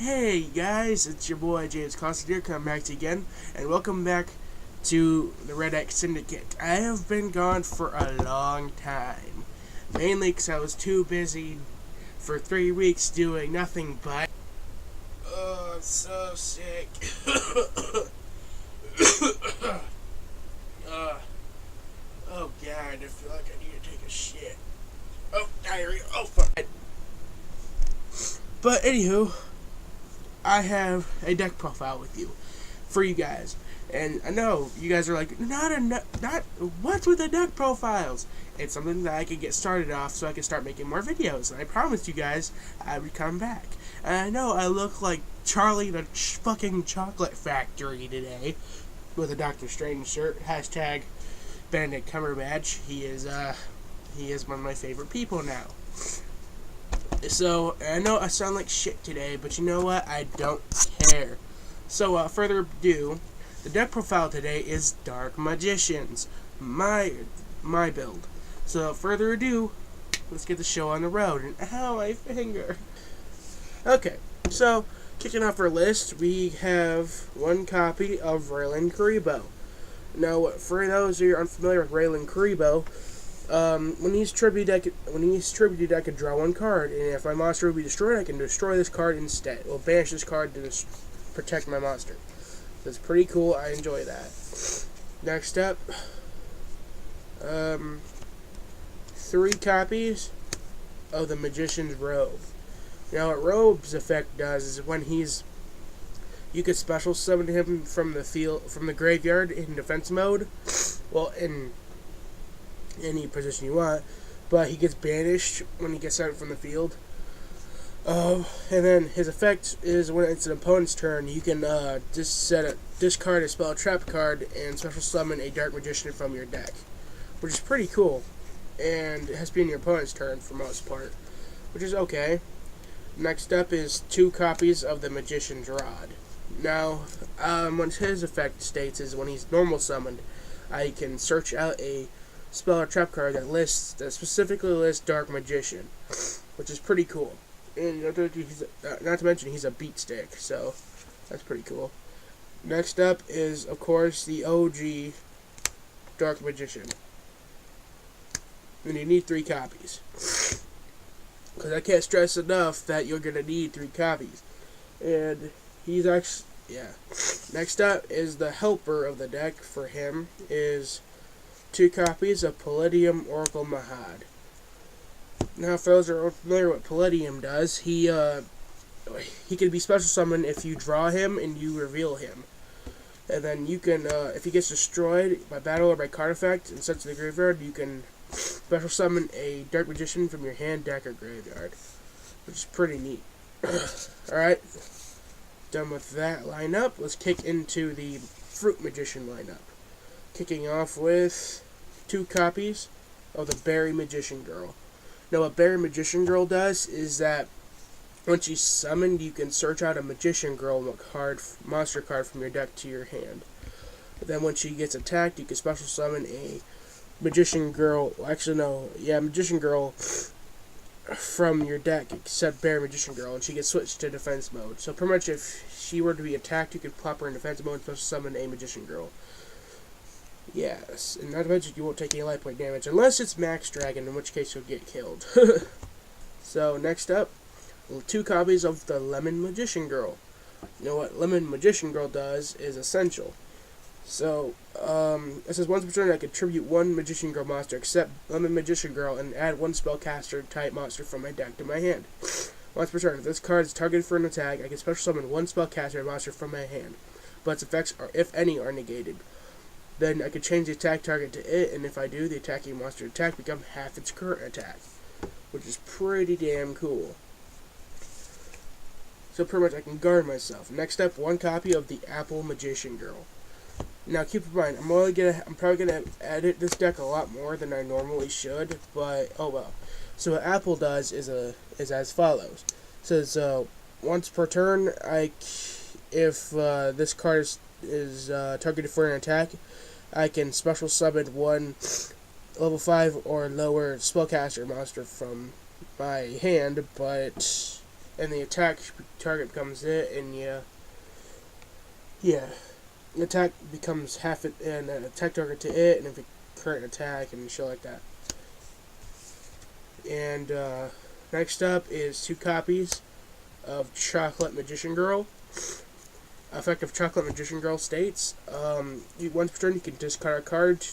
Hey guys, it's your boy James Constantine coming back to you again, and welcome back to the Red X Syndicate. I have been gone for a long time, mainly because I was too busy for 3 weeks doing nothing but... Oh, I'm so sick. Oh god, I feel like I need to take a shit. Oh, diarrhea, oh fuck. But anywho, I have a deck profile with you for you guys, and I know you guys are like, not what's with the deck profiles? It's something that I could get started off so I can start making more videos, and I promised you guys I would come back. And I know I look like Charlie the fucking Chocolate Factory today with a Doctor Strange shirt. Hashtag Benedict Cumberbatch. He is one of my favorite people now. So, I know I sound like shit today, but you know what? I don't care. So, without further ado, the deck profile today is Dark Magicians, my build. So, without further ado, let's get the show on the road. And ow, my finger. Okay, so, kicking off our list, we have one copy of Raylan Karibo. Now, for those who are unfamiliar with Raylan Karibo, when he's tributed, I can draw one card, and if my monster will be destroyed, I can destroy this card instead. Or banish this card to protect my monster. That's pretty cool. I enjoy that. Next up, 3 copies of the Magician's Robe. Now, what Robe's effect does is when you could special summon him from the graveyard in defense mode. Well, in any position you want, but he gets banished when he gets out from the field. And then his effect is when it's an opponent's turn, you can discard a spell trap card and special summon a Dark Magician from your deck, which is pretty cool, and it has to be in your opponent's turn for most part, which is okay. Next up is 2 copies of the Magician's Rod. Now, what his effect states is when he's normal summoned, I can search out a spell or trap card that specifically lists Dark Magician, which is pretty cool. And not to mention he's a beat stick, so that's pretty cool. Next up is, of course, the OG Dark Magician. And you need 3 copies. Because I can't stress enough that you're going to need 3 copies. And he's actually, yeah. Next up is the helper of the deck for him is 2 copies of Palladium Oracle Mahad. Now, for those who are unfamiliar with what Palladium does, he can be special summoned if you draw him and you reveal him. And then you can, if he gets destroyed by battle or by card effect and sent to the graveyard, you can special summon a Dark Magician from your hand, deck, or graveyard, which is pretty neat. Alright, done with that lineup. Let's kick into the Fruit Magician lineup. Kicking off with 2 copies of the Berry Magician Girl. Now, what Berry Magician Girl does is that once she's summoned, you can search out a Magician Girl monster card from your deck to your hand. Then when she gets attacked, you can special summon a Magician Girl. Magician Girl from your deck, except Berry Magician Girl, and she gets switched to defense mode. So pretty much if she were to be attacked, you could plop her in defense mode and special summon a Magician Girl. Yes, and not to mention you won't take any life point damage, unless it's Max Dragon, in which case you'll get killed. So, next up, 2 copies of the Lemon Magician Girl. You know what Lemon Magician Girl does is essential. So, it says once per turn I can tribute 1 Magician Girl monster, except Lemon Magician Girl, and add 1 spellcaster type monster from my deck to my hand. Once per turn, if this card is targeted for an attack, I can special summon 1 spellcaster monster from my hand, but its effects, if any, are negated. Then I could change the attack target to it, and if I do, the attacking monster attack becomes half its current attack, which is pretty damn cool. So pretty much I can guard myself. Next up, 1 copy of the Apple Magician Girl. Now keep in mind, I'm probably gonna edit this deck a lot more than I normally should, but oh well. So what Apple does is as follows. It says once per turn, if this card is targeted for an attack, I can special summon 1 level 5 or lower spellcaster monster from my hand, and the attack target becomes it, and yeah, the attack becomes half it, and an attack target to it, and if it current attack and shit like that. And next up is 2 copies of Chocolate Magician Girl. Effective Chocolate Magician Girl states, once per turn you can discard a card,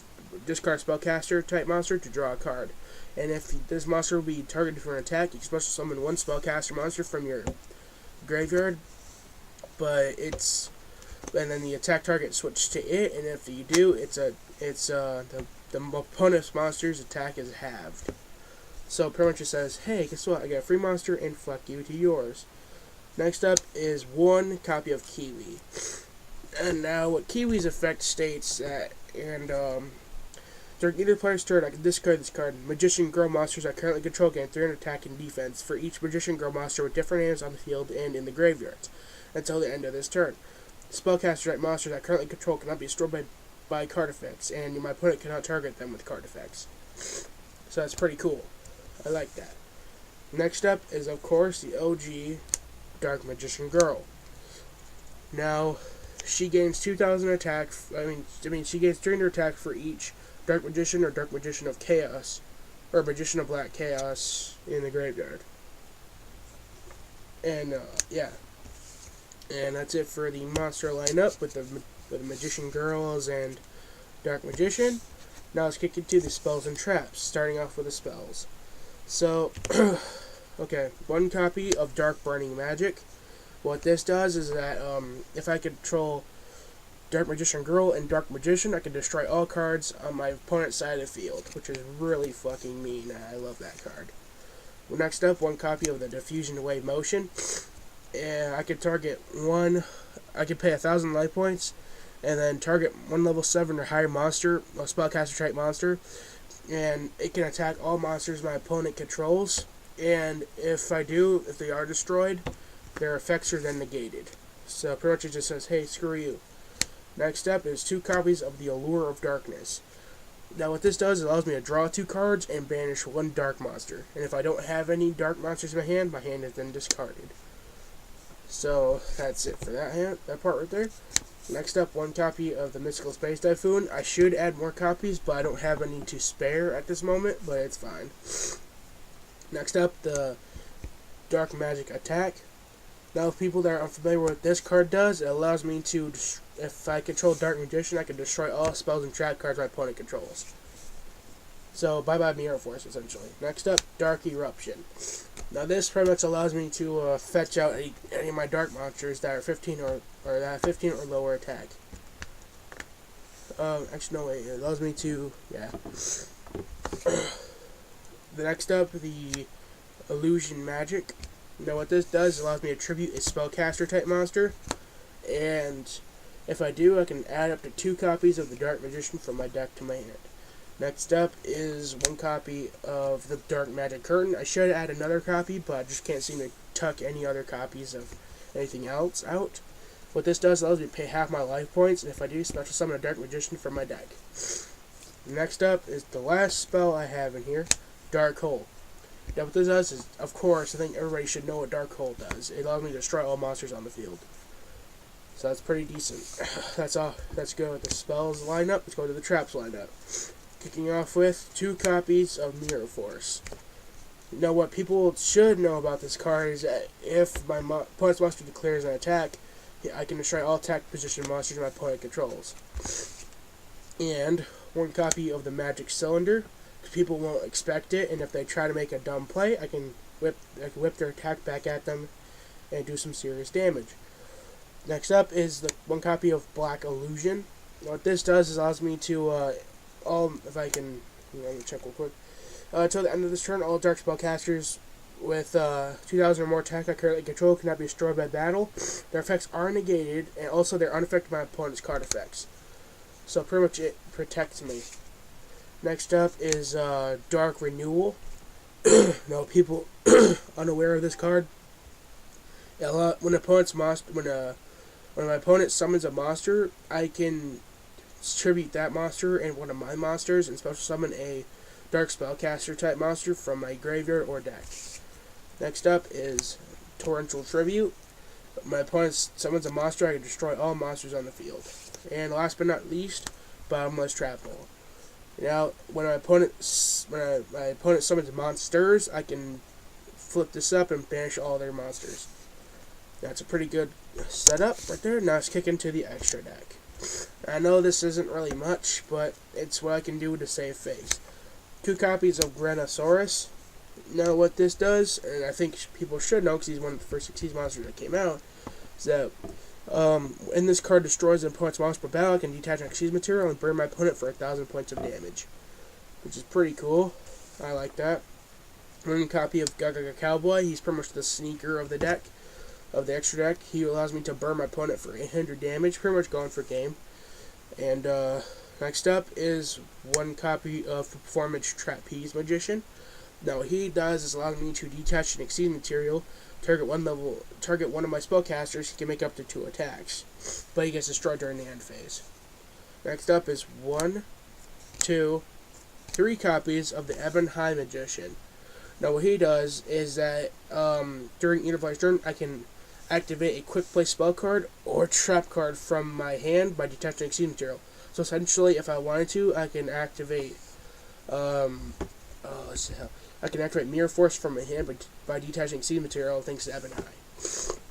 discard a spellcaster type monster to draw a card. And if this monster will be targeted for an attack, you can special summon 1 spellcaster monster from your graveyard. And then the attack target switches to it, and if you do, the opponent's monster's attack is halved. So pretty much it says, hey, guess what? I got a free monster, and fuck you to yours. Next up is 1 copy of Kiwi. And now what Kiwi's effect states that, during either player's turn, I can discard this card. Magician Girl monsters I currently control gain 300 attack and defense for each Magician Girl monster with different names on the field and in the graveyards until the end of this turn. Spellcaster type monsters I currently control cannot be destroyed by card effects, and my opponent cannot target them with card effects. So that's pretty cool. I like that. Next up is, of course, the OG Dark Magician Girl. Now, she gains 2,000 attack. She gains 300 attack for each Dark Magician or Dark Magician of Chaos, or Magician of Black Chaos in the graveyard. And yeah, and that's it for the monster lineup with the Magician Girls and Dark Magician. Now let's kick into the spells and traps, starting off with the spells. So, okay, 1 copy of Dark Burning Magic. What this does is that if I control Dark Magician Girl and Dark Magician, I can destroy all cards on my opponent's side of the field, which is really fucking mean. I love that card. Well, next up, 1 copy of the Diffusion Wave Motion. And I can target I can pay 1,000 life points, and then target 1 level 7 or higher monster, a spellcaster type monster, and it can attack all monsters my opponent controls. And if they are destroyed, their effects are then negated. So pretty much it just says, hey, screw you. Next up is 2 copies of the Allure of Darkness. Now what this does, it allows me to draw 2 cards and banish 1 dark monster. And if I don't have any dark monsters in my hand is then discarded. So that's it for that part right there. Next up, 1 copy of the Mystical Space Typhoon. I should add more copies, but I don't have any to spare at this moment, but it's fine. Next up, the Dark Magic Attack. Now, if people that are unfamiliar with what this card does, it allows me to, if I control Dark Magician, I can destroy all spells and trap cards my opponent controls. So, bye-bye Mirror Force, essentially. Next up, Dark Eruption. Now, this pretty much allows me to fetch out any of my dark monsters that are 15 or that have 15 or lower attack. Actually, no, wait. It allows me to, yeah. The next up, the Illusion Magic. Now, what this does, it allows me to tribute a spellcaster type monster, and if I do, I can add up to 2 copies of the Dark Magician from my deck to my hand. Next up is 1 copy of the Dark Magic Curtain. I should add another copy, but I just can't seem to tuck any other copies of anything else out. What this does allows me to pay half my life points, and if I do, special summon a Dark Magician from my deck. Next up is the last spell I have in here, Dark Hole. Now what this does is, of course, I think everybody should know what Dark Hole does. It allows me to destroy all monsters on the field. So that's pretty decent. That's all. Let's go with the spells lineup. Let's go to the traps lineup. Kicking off with 2 copies of Mirror Force. Now what people should know about this card is that if my opponent's monster declares an attack, I can destroy all attack position monsters my opponent controls. And 1 copy of the Magic Cylinder. People won't expect it, and if they try to make a dumb play, I can whip their attack back at them and do some serious damage. Next up is the 1 copy of Black Illusion. What this does is allows me to let me check real quick. Until the end of this turn, all dark spellcasters with 2,000 or more attack I currently control cannot be destroyed by battle. Their effects are negated, and also they're unaffected by my opponent's card effects. So pretty much it protects me. Next up is Dark Renewal. Now, people unaware of this card, when my opponent summons a monster, I can tribute that monster and one of my monsters and special summon a Dark Spellcaster type monster from my graveyard or deck. Next up is Torrential Tribute. My opponent summons a monster, I can destroy all monsters on the field. And last but not least, Bottomless Trap Hole. Now, when my opponent summons monsters, I can flip this up and banish all their monsters. That's a pretty good setup right there. Now let's kick into the extra deck. I know this isn't really much, but it's what I can do to save face. 2 copies of Granosaurus. Now what this does, and I think people should know because he's one of the first 16 monsters that came out, is that when this card destroys an opponent's monster per battle, I can detach an Xyz material and burn my opponent for 1,000 points of damage, which is pretty cool. I like that. 1 copy of Gaga Cowboy. He's pretty much the sneaker of the deck, of the extra deck. He allows me to burn my opponent for 800 damage, pretty much going for game. And next up is 1 copy of Performance Trapeze Magician. Now what he does is allows me to detach an Xyz material, target one of my spellcasters. He can make up to 2 attacks, but he gets destroyed during the end phase. Next up is 1, 2, 3 copies of the Ebon High Magician. Now what he does is that during either player's turn, I can activate a quick play spell card or trap card from my hand by detaching Xyz material. So essentially, if I wanted to, I can activate I can activate Mirror Force from my hand by detaching Xyz material thanks to Ebon High,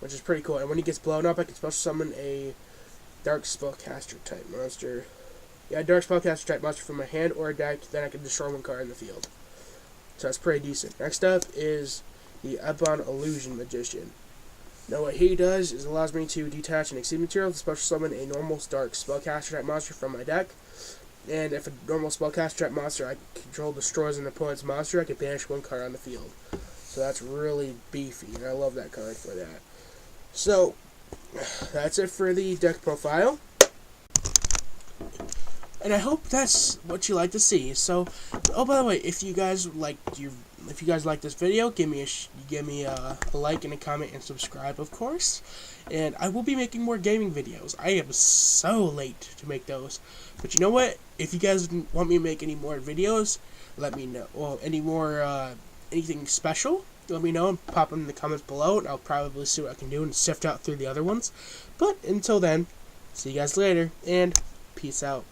which is pretty cool. And when he gets blown up, I can special summon a Dark Spellcaster type monster. Yeah, Dark Spellcaster type monster from my hand or a deck, then I can destroy 1 card in the field. So that's pretty decent. Next up is the Ebon Illusion Magician. Now what he does is allows me to detach an Xyz material to special summon a normal Dark Spellcaster type monster from my deck. And if a normal Spellcaster type monster I control destroys an opponent's monster, I can banish 1 card on the field. So that's really beefy, and I love that card for that. So that's it for the deck profile. And I hope that's what you like to see. So, oh, by the way, if you guys like this video, give me a like and a comment and subscribe, of course. And I will be making more gaming videos. I am so late to make those, but you know what? If you guys want me to make any more videos, let me know. Well, anything special, let me know and pop them in the comments below, and I'll probably see what I can do and sift out through the other ones. But until then, see you guys later, and peace out.